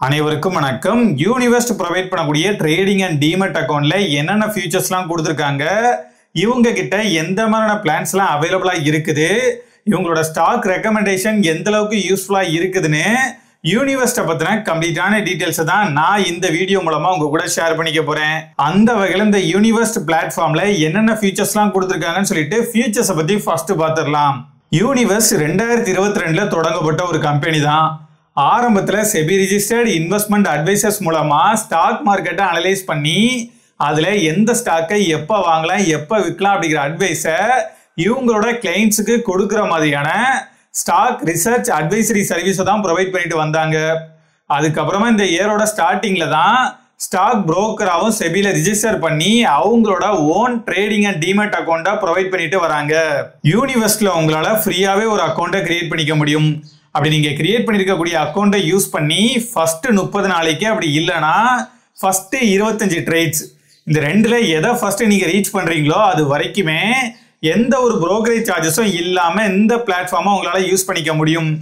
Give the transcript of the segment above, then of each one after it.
அனைவருக்கும் வணக்கம். யூனிவர்ஸ்ட் ப்ரொவைட் பண்ணக்கூடிய ட்ரேடிங் அண்ட் டீமட் அக்கௌண்ட்ல என்னென்ன ஃபியூச்சர்ஸ்லாம் கொடுத்துருக்காங்க, இவங்க கிட்ட எந்த மாதிரியான பிளான்ஸ்லாம் அவைலபிளா இருக்குது, இவங்களோட ஸ்டாக் ரெக்கமெண்டேஷன் எந்த அளவுக்கு யூஸ்ஃபுல்லா இருக்குதுன்னு யூனிவர்ஸ்ட்டை பத்தின கம்ப்ளீட்டான டீடைல்ஸ் தான் நான் இந்த வீடியோ மூலமா உங்க கூட ஷேர் பண்ணிக்க போறேன். அந்த வகையில் இந்த யூனிவர்ஸ்ட் பிளாட்ஃபார்ம்ல என்னென்ன ஃபியூச்சர்ஸ்லாம் கொடுத்துருக்காங்கன்னு சொல்லிட்டு ஃபியூச்சர்ஸை பத்தி ஃபர்ஸ்ட் பார்த்துடலாம். யூனிவர்ஸ் 2022ல தொடங்கப்பட்ட ஒரு கம்பெனி தான். ஆரம்பத்தில் செபி ரிஜிஸ்டர்ட் இன்வெஸ்ட்மெண்ட் அட்வைசர்ஸ் மூலமா ஸ்டாக் மார்க்கெட்டை அனலைஸ் பண்ணி அதுல எந்த ஸ்டாக்கை எப்போ வாங்கலாம் எப்போ விற்கலாம் அப்படிங்கிற அட்வைஸை இவங்களோட கிளைண்ட்ஸுக்கு கொடுக்குற மாதிரியான ஸ்டாக் ரிசர்ச் அட்வைசரி சர்வீஸை தான் ப்ரொவைட் பண்ணிட்டு வந்தாங்க. அதுக்கப்புறமா இந்த இயரோட ஸ்டார்டிங்ல தான் ஸ்டாக் புரோக்கராகவும் செபில ரிஜிஸ்டர் பண்ணி அவங்களோட ஓன் ட்ரேடிங் அண்ட் டீமட் அக்கௌண்ட்டை ப்ரொவைட் பண்ணிட்டு வராங்க. யூனிவர்ஸ்ல உங்களால ஃப்ரீயாவே ஒரு அக்கௌண்ட்டை கிரியேட் பண்ணிக்க முடியும். அப்படி நீங்க கிரியேட் பண்ணிருக்கக்கூடிய அக்கௌண்ட்டை யூஸ் பண்ணி ஃபர்ஸ்ட் 30 நாளைக்கு, அப்படி இல்லைன்னா ஃபர்ஸ்ட் 25 ட்ரேட்ஸ், இந்த ரெண்டுல எதை ஃபர்ஸ்ட் நீங்க ரீச் பண்றீங்களோ அது வரைக்குமே எந்த ஒரு புரோக்கரேஜ் சார்ஜஸும் இல்லாம இந்த பிளாட்ஃபார்மை உங்களால யூஸ் பண்ணிக்க முடியும்.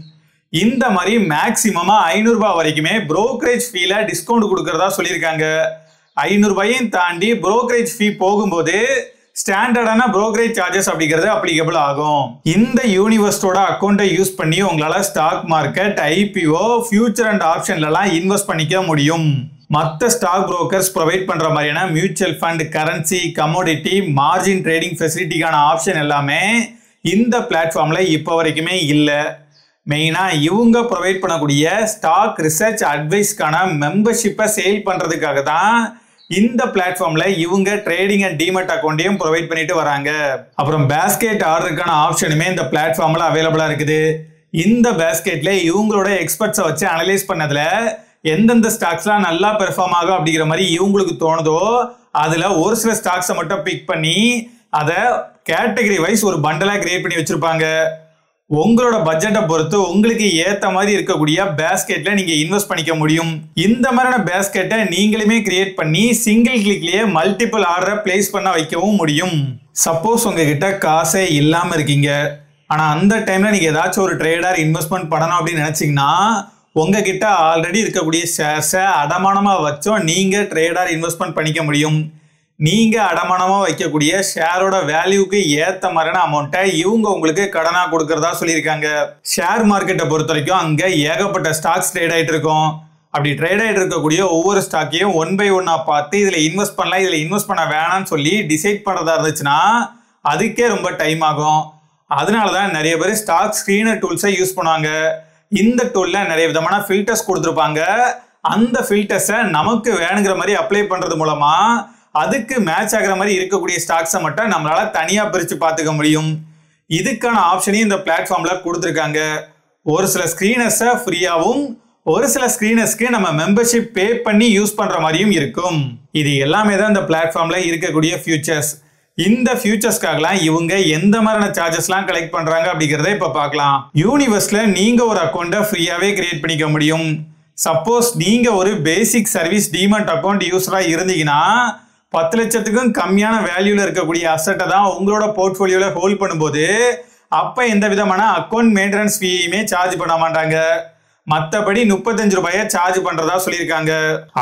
இந்த மாதிரி மேக்சிமமா 500 ரூபாய் வரைக்குமே புரோக்கரேஜ் ஃபீல டிஸ்கவுண்ட் கொடுக்கறதா சொல்லியிருக்காங்க. 500 ரூபாயும் தாண்டி புரோக்கரேஜ் ஃபீ போகும்போது ஸ்டாண்டர்டான புரோக்கரேஜ் சார்ஜஸ் அப்படிங்கிறது அப்ளிகபிள் ஆகும். இந்த யூனிவர்ஸ்டோட அக்கௌண்ட்டை யூஸ் பண்ணி உங்களால stock market, IPO, future and ஆப்ஷன்லாம் இன்வெஸ்ட் பண்ணிக்க முடியும். மற்ற ஸ்டாக் புரோக்கர்ஸ் ப்ரொவைட் பண்ற மாதிரியான mutual fund, currency, commodity, margin trading ஃபெசிலிட்டிக்கான ஆப்ஷன் எல்லாமே இந்த பிளாட்ஃபார்ம்ல இப்போ வரைக்குமே இல்லை. மெயினா இவங்க ப்ரொவைட் பண்ணக்கூடிய ஸ்டாக் ரிசர்ச் அட்வைஸ்க்கான மெம்பர்ஷிப்பை சேல் பண்றதுக்காக தான் இந்த பிளாட்ஃபார்ம்ல இவங்க ட்ரேடிங் அண்ட் டீமட் அக்கௌண்ட்டையும் ப்ரொவைட் பண்ணிட்டு வராங்க. அப்புறம் பேஸ்கெட் ஆர்டருக்கான ஆப்ஷனுமே இந்த பிளாட்ஃபார்ம்ல அவைலபிளா இருக்குது. இந்த பேஸ்கெட்ல இவங்களோட எக்ஸ்பர்ட்ஸை வச்சு அனலைஸ் பண்ணதுல எந்தெந்த ஸ்டாக்ஸ்லாம் நல்லா பெர்ஃபார்ம் ஆகும் அப்படிங்கிற மாதிரி இவங்களுக்கு தோணுதோ அதுல ஒரு சில ஸ்டாக்ஸை மட்டும் பிக் பண்ணி அதை கேட்டகரி வைஸ் ஒரு பண்டலா கிரியேட் பண்ணி வச்சிருப்பாங்க. உங்களோட பட்ஜெட்டை பொறுத்து உங்களுக்கு ஏத்த மாதிரி இருக்கக்கூடிய பேஸ்கெட்ல நீங்க இன்வெஸ்ட் பண்ணிக்க முடியும். இந்த மாதிரியான பேஸ்கெட்டை நீங்களுமே கிரியேட் பண்ணி சிங்கிள் கிளிக்லயே மல்டிபிள் ஆர்டரை பிளேஸ் பண்ண வைக்கவும் முடியும். சப்போஸ் உங்ககிட்ட காசே இல்லாம இருக்கீங்க, ஆனா அந்த டைம்ல நீங்க ஏதாச்சும் ஒரு ட்ரேடர் இன்வெஸ்ட்மெண்ட் பண்ணணும் அப்படின்னு நினைச்சீங்கன்னா உங்ககிட்ட ஆல்ரெடி இருக்கக்கூடிய ஷேர்ஸை அடமானமா வச்சோம் நீங்க ட்ரேடர் இன்வெஸ்ட்மெண்ட் பண்ணிக்க முடியும். நீங்க அடமானமா வைக்கக்கூடிய ஷேரோட வேல்யூக்கு ஏத்த மாதிரியான அமௌண்ட்டை இவங்க உங்களுக்கு கடனா கொடுக்கறதா சொல்லியிருக்காங்க. ஷேர் மார்க்கெட்டை பொறுத்த வரைக்கும் அங்க ஏகப்பட்ட ஸ்டாக்ஸ் ட்ரேட் ஆயிட்டு இருக்கும். அப்படி ட்ரேட் ஆயிட்டு இருக்கக்கூடிய ஒவ்வொரு ஸ்டாக்கையும் 1 by 1 பார்த்து இதுல இன்வெஸ்ட் பண்ணலாம், இதுல இன்வெஸ்ட் பண்ண வேணாம்னு சொல்லி டிசைட் பண்றதா இருந்துச்சுன்னா அதுக்கே ரொம்ப டைம் ஆகும். அதனாலதான் நிறைய பேர் ஸ்டாக் ஸ்கிரீனர் டூல்ஸை யூஸ் பண்ணுவாங்க. இந்த டூல்ல நிறைய விதமான ஃபில்டர்ஸ் கொடுத்துருப்பாங்க. அந்த ஃபில்டர்ஸை நமக்கு வேணுங்கிற மாதிரி அப்ளை பண்றது மூலமா அதுக்கு மேட்ச் ஆகிற மாதிரி இருக்கக்கூடிய ஸ்டாக்ஸை மட்டும் நம்மளால தனியா பிரிச்சு பார்த்துக்க முடியும். இதுக்கான ஆப்ஷனையும் இந்த பிளாட்ஃபார்ம்ல கொடுத்துருக்காங்க. ஒரு சில ஸ்கிரீனர்ஸை ஃப்ரீயாவும், ஒரு சில ஸ்கிரீனர்ஸ்க்கு நம்ம மெம்பர்ஷிப் பே பண்ணி யூஸ் பண்ற மாதிரியும் இருக்கும். இது எல்லாமே தான் இந்த பிளாட்ஃபார்ம்ல இருக்கக்கூடிய ஃபியூச்சர்ஸ். இந்த ஃபியூச்சர்ஸ்க்காகலாம் இவங்க எந்த மாதிரியான சார்ஜஸ்லாம் கலெக்ட் பண்றாங்க அப்படிங்கிறத இப்ப பார்க்கலாம். யூனிவர்ஸ்ல நீங்க ஒரு அக்கௌண்ட்டை ஃப்ரீயாவே கிரியேட் பண்ணிக்க முடியும். சப்போஸ் நீங்க ஒரு பேசிக் சர்வீஸ் டீமட் அக்கௌண்ட் யூஸரா இருந்தீங்கன்னா 10 லட்சத்துக்கும் கம்மியான வேல்யூல இருக்கக்கூடிய அசட்டை தான் உங்களோட போர்ட்ஃபோலியோல ஹோல்ட் பண்ணும்போது அப்ப எந்த விதமான அக்கௌண்ட் மெயின்டெனன்ஸ் ஃபீயுமே சார்ஜ் பண்ண மாட்டாங்க. மற்றபடி 35 ரூபாயை சார்ஜ் பண்றதா சொல்லியிருக்காங்க.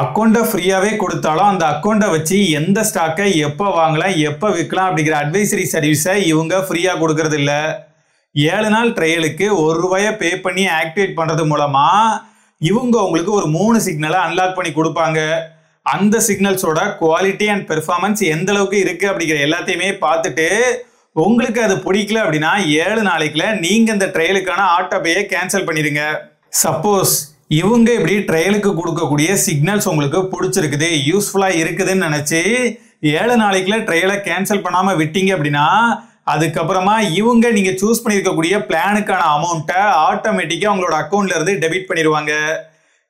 அக்கௌண்ட்டை ஃப்ரீயாவே கொடுத்தாலும் அந்த அக்கௌண்ட்டை வச்சு எந்த ஸ்டாக்கை எப்போ வாங்கலாம் எப்போ விற்கலாம் அப்படிங்கிற அட்வைசரி சர்வீஸை இவங்க ஃப்ரீயா கொடுக்கறது இல்லை. 7 நாள் ட்ரையலுக்கு 1 ரூபாயை பே பண்ணி ஆக்டிவேட் பண்றது மூலமா இவங்க உங்களுக்கு ஒரு 3 சிக்னலை அன்லாக் பண்ணி கொடுப்பாங்க. அந்த சிக்னல்ஸோட குவாலிட்டி அண்ட் பெர்ஃபார்மன்ஸ் எந்த அளவுக்கு இருக்கு அப்படிங்கிற எல்லாத்தையுமே பார்த்துட்டு உங்களுக்கு அது பிடிக்கல அப்படின்னா 7 நாளைக்குல நீங்க இந்த ட்ரையலுக்கான ஆட்டோபேயை கேன்சல் பண்ணிடுங்க. சப்போஸ் இவங்க இப்படி ட்ரையலுக்கு கொடுக்கக்கூடிய சிக்னல்ஸ் உங்களுக்கு பிடிச்சிருக்குது, யூஸ்ஃபுல்லா இருக்குதுன்னு நினைச்சு 7 நாளைக்குல ட்ரையலை கேன்சல் பண்ணாம விட்டீங்க அப்படின்னா அதுக்கப்புறமா இவங்க நீங்க சூஸ் பண்ணியிருக்கக்கூடிய பிளானுக்கான அமௌண்ட்டை ஆட்டோமேட்டிக்கா உங்களோட அக்கௌண்ட்ல இருந்து டெபிட் பண்ணிடுவாங்க.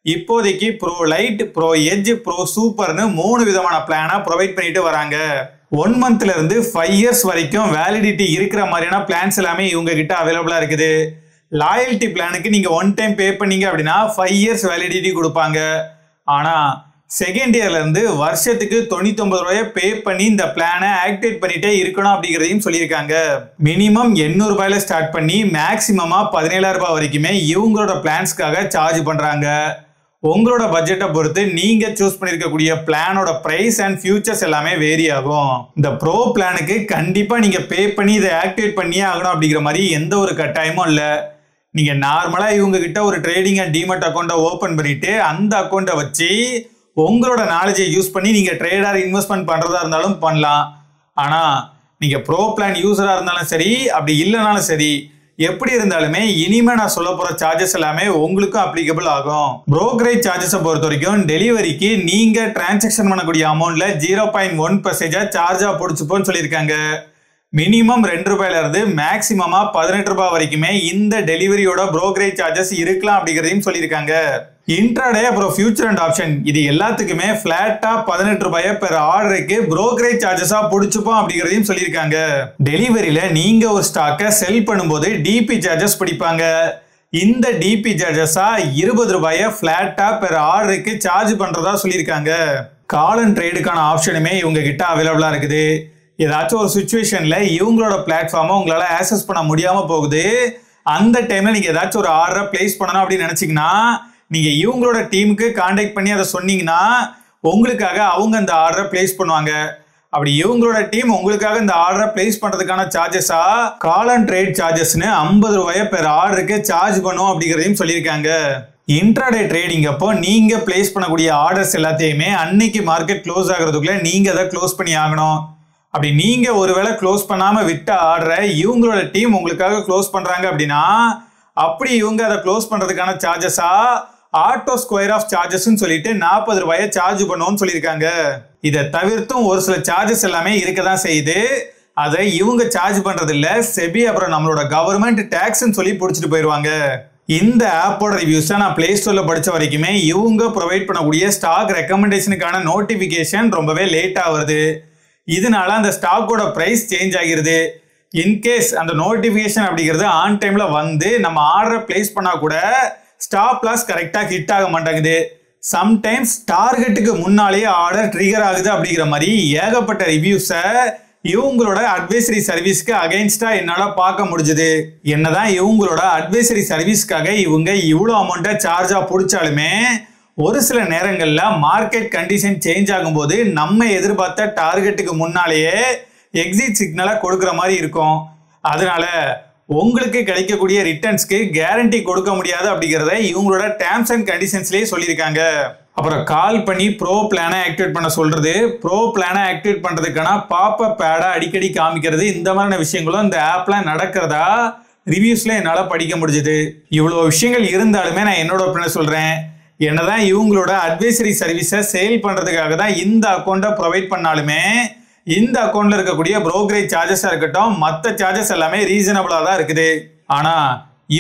இப்போதைக்கு pro lite, pro edge, pro சூப்பர்னு 3 விதமான பிளானை ப்ரொவைட் பண்ணிட்டு வராங்க. 1 மந்த்ல இருந்து 5 இயர்ஸ் வரைக்கும் வேலிடிட்டி இருக்கிற மாதிரியான பிளான்ஸ் எல்லாமே இவங்க கிட்ட அவைலபிளா இருக்குது. லாயல்ட்டி பிளானுக்கு நீங்க 1 டைம் பே பண்ணீங்க அப்படின்னா 5 இயர்ஸ் வேலிடிட்டி கொடுப்பாங்க. ஆனா செகண்ட் இயர்ல இருந்து வருஷத்துக்கு 99 ரூபாயை பே பண்ணி இந்த பிளானை ஆக்டிவேட் பண்ணிட்டே இருக்கணும் அப்படிங்கிறதையும் சொல்லியிருக்காங்க. மினிமம் 800 ரூபாயில ஸ்டார்ட் பண்ணி மேக்சிமமா 17,000 ரூபாய் வரைக்குமே இவங்களோட பிளான்ஸ்க்காக சார்ஜ் பண்றாங்க. உங்களோட பட்ஜெட்டை பொறுத்து நீங்க சூஸ் பண்ணிருக்கக்கூடிய பிளானோட பிரைஸ் அண்ட் ஃபியூச்சர்ஸ் எல்லாமே வேரி ஆகும். இந்த ப்ரோ பிளானுக்கு கண்டிப்பா நீங்க பே பண்ணி இதை ஆக்டிவேட் பண்ணியே ஆகணும் அப்படிங்கிற மாதிரி எந்த ஒரு கட்டாயமும் இல்லை. நீங்க நார்மலா இவங்க கிட்ட ஒரு ட்ரேடிங் அண்ட் டிமெட் அக்கௌண்ட்டை ஓபன் பண்ணிட்டு அந்த அக்கௌண்ட்டை வச்சு உங்களோட நாலேஜை யூஸ் பண்ணி நீங்க ட்ரேடர் இன்வெஸ்ட்மெண்ட் பண்றதா இருந்தாலும் பண்ணலாம். ஆனா நீங்க ப்ரோ பிளான் யூசரா இருந்தாலும் சரி, அப்படி இல்லைனாலும் சரி, எப்படி இருந்தாலுமே இனிமே நான் சொல்ல போற சார்ஜஸ் எல்லாமே உங்களுக்கும் அப்ளிகபிள் ஆகும். புரோக்கரேஜ் சார்ஜஸை பொறுத்த வரைக்கும் டெலிவரிக்கு நீங்க டிரான்சாக்ஷன் பண்ணக்கூடிய அமௌண்ட்ல 0.1% சார்ஜா பிடிச்சுப்போன்னு சொல்லியிருக்காங்க. மினிமம் 2 ரூபாயில இருந்து மேக்சிமமா 18 ரூபாய் வரைக்குமே இந்த டெலிவரியோட புரோக்கரேஜ் சார்ஜஸ் இருக்கலாம் அப்படிங்கிறதையும் சொல்லியிருக்காங்க. இன்ட்ராடே அப்புறம் ஃபியூச்சர் அண்ட் ஆப்ஷன் இது எல்லாத்துக்குமே பிளாட்டா 18 ரூபாய் பெர் ஆர்டருக்கு புரோக்கரேஜ் சார்ஜஸா பிடிச்சுப்போம் அப்படிங்கிறதையும் சொல்லியிருக்காங்க. டெலிவரியில நீங்க ஒரு ஸ்டாக்கை செல் பண்ணும்போது டிபி சார்ஜஸ் பிடிப்பாங்க. இந்த டிபி சார்ஜஸா 20 ரூபாய் பிளாட்டா பெர் ஆர்டருக்கு சார்ஜ் பண்றதா சொல்லியிருக்காங்க. கால் அண்ட் ட்ரேடுக்கான ஆப்ஷனுமே இவங்க கிட்ட அவைலபிளா இருக்குது. ஏதாச்சும் ஒரு சுச்சுவேஷன்ல இவங்களோட பிளாட்ஃபார்மை உங்களால ஆக்சஸ் பண்ண முடியாம போகுது, அந்த டைம்ல நீங்க ஏதாச்சும் ஒரு ஆர்டரை பிளேஸ் பண்ணணும் அப்படின்னு நினைச்சீங்கன்னா நீங்க இவங்களோட டீமுக்கு கான்டாக்ட் பண்ணி அதை சொன்னீங்கன்னா உங்களுக்காக அவங்க அந்த ஆர்டரை பிளேஸ் பண்ணுவாங்க. அப்படி இவங்களோட டீம் உங்களுக்காக இந்த ஆர்டரை பிளேஸ் பண்றதுக்கான சார்ஜஸா கால் அண்ட் ட்ரேட் சார்ஜஸ்னு 50 ரூபாய் பெர் ஆர்டருக்கு சார்ஜ் பண்ணும் அப்படிங்கிறதையும் சொல்லியிருக்காங்க. இன்ட்ராடே ட்ரேடிங் அப்போ நீங்க பிளேஸ் பண்ணக்கூடிய ஆர்டர்ஸ் எல்லாத்தையுமே அன்னைக்கு மார்க்கெட் க்ளோஸ் ஆகிறதுக்குள்ள நீங்க அதை க்ளோஸ் பண்ணி ஆகணும். அப்படி நீங்க ஒருவேளை க்ளோஸ் பண்ணாம விட்ட ஆர்டரை இவங்களோட டீம் உங்களுக்காக க்ளோஸ் பண்றாங்க அப்படின்னா அப்படி இவங்க அதை க்ளோஸ் பண்றதுக்கான சார்ஜஸா ஆட்டோ ஸ்கொயர் ஆஃப் சார்ஜஸ் சொல்லிட்டு 40 ரூபாயை சார்ஜ் பண்ணுவோம்னு சொல்லியிருக்காங்க. இதை தவிர்த்தும் ஒரு சில சார்ஜஸ் எல்லாமே இருக்கதான் செய்யுது. அதை இவங்க சார்ஜ் பண்றது இல்ல, செபி அப்புறம் நம்மளோட கவர்மெண்ட் டாக்ஸ்ன்னு சொல்லி பிடிச்சிட்டு போயிருவாங்க. இந்த ஆப்போட ரிவ்யூஸை நான் பிளே ஸ்டோர்ல படிச்ச வரைக்குமே இவங்க ப்ரொவைட் பண்ணக்கூடிய ஸ்டாக் ரெக்கமெண்டேஷனுக்கான நோட்டிபிகேஷன் ரொம்பவே லேட்டா வருது. இதனால அந்த ஸ்டாக்கோட பிரைஸ் சேஞ்ச் ஆகிருது. இன்கேஸ் அந்த நோட்டிபிகேஷன் அப்படிங்கிறது ஆன் டைம்ல வந்து நம்ம ஆர்டரை பிளேஸ் பண்ணா கூட ஸ்டாப் லாஸ் கரெக்டா ஹிட் ஆக மாட்டேங்குது. சம்டைம்ஸ் டார்கெட்டுக்கு முன்னாலேயே ஆர்டர் ட்ரிகர் ஆகுது அப்படிங்கிற மாதிரி ஏகப்பட்ட ரிவ்யூஸை இவங்களோட அட்வைசரி சர்வீஸ்க்கு அகைன்ஸ்டா என்னால பார்க்க முடிஞ்சது. என்னதான் இவங்களோட அட்வைசரி சர்வீஸ்க்காக இவங்க இவ்வளோ அமௌண்ட்டை சார்ஜா பிடிச்சாலுமே ஒரு சில நேரங்கள்ல மார்க்கெட் கண்டிஷன் சேஞ்ச் ஆகும்போது நம்ம எதிர்பார்த்த டார்கெட்டுக்கு முன்னாலேயே எக்ஸிட் சிக்னலா கொடுக்குற மாதிரி இருக்கும். அதனால உங்களுக்கு கிடைக்கக்கூடிய ரிட்டர்ன்ஸ்க்கு கேரண்டி கொடுக்க முடியாது அப்படிங்கிறத இவங்களோட டேர்ம்ஸ் அண்ட் கண்டிஷன்ஸ்லேயே சொல்லியிருக்காங்க. அப்புறம் கால் பண்ணி ப்ரோ பிளானை ஆக்டிவேட் பண்ண சொல்றது, ப்ரோ பிளானை ஆக்டிவேட் பண்றதுக்கான பாப்அப் ஆடை அடிக்கடி காமிக்கிறது, இந்த மாதிரியான விஷயங்களும் இந்த ஆப்ல நடக்கிறதா ரிவ்யூஸ்ல என்னால படிக்க முடிஞ்சது. இவ்வளோ விஷயங்கள் இருந்தாலுமே நான் என்னோட ஒப்பீனியன் சொல்றேன். என்னதான் இவங்களோட அட்வைசரி சர்வீஸை சேல் பண்றதுக்காக தான் இந்த அக்கௌண்ட்டை ப்ரொவைட் பண்ணாலுமே இந்த அக்கௌண்ட்ல இருக்கக்கூடிய புரோக்கரேஜ் சார்ஜஸா இருக்கட்டும், மற்ற சார்ஜஸ் எல்லாமே ரீசனபிளா தான் இருக்குது. ஆனா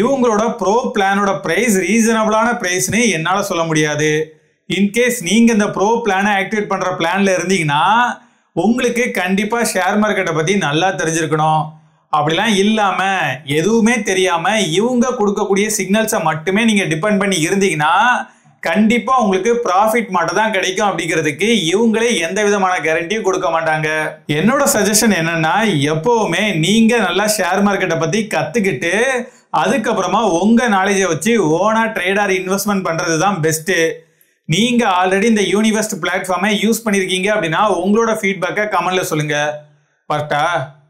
இவங்களோட ப்ரோ பிளானோட பிரைஸ் ரீசனபிளான பிரைஸ்னு என்னால சொல்ல முடியாது. இன்கேஸ் நீங்க இந்த ப்ரோ பிளானை ஆக்டிவேட் பண்ற பிளான்ல இருந்தீங்கன்னா உங்களுக்கு கண்டிப்பா ஷேர் மார்க்கெட்டை பத்தி நல்லா தெரிஞ்சிருக்கணும். அப்படிலாம் இல்லாம எதுவுமே தெரியாம இவங்க கொடுக்கக்கூடிய சிக்னல்ஸை மட்டுமே நீங்க டிபெண்ட் பண்ணி இருந்தீங்கன்னா கண்டிப்பா உங்களுக்கு ப்ராஃபிட் மட்டும் தான் கிடைக்கும் அப்படிங்கிறதுக்கு இவங்களே எந்த விதமான கேரண்டியும் கொடுக்க மாட்டாங்க. என்னோட சஜஷன் என்னன்னா, எப்பவுமே நீங்க நல்லா ஷேர் மார்க்கெட்டை பத்தி கத்துக்கிட்டு அதுக்கப்புறமா உங்க நாலேஜை வச்சு ஓனா ட்ரேடர் இன்வெஸ்ட்மெண்ட் பண்றது தான் பெஸ்ட். நீங்க ஆல்ரெடி இந்த யூனிவெஸ்ட் பிளாட்ஃபார்மை யூஸ் பண்ணிருக்கீங்க அப்படின்னா உங்களோட ஃபீட்பேக்கை கமெண்ட்ல சொல்லுங்க. பர்ட்டா.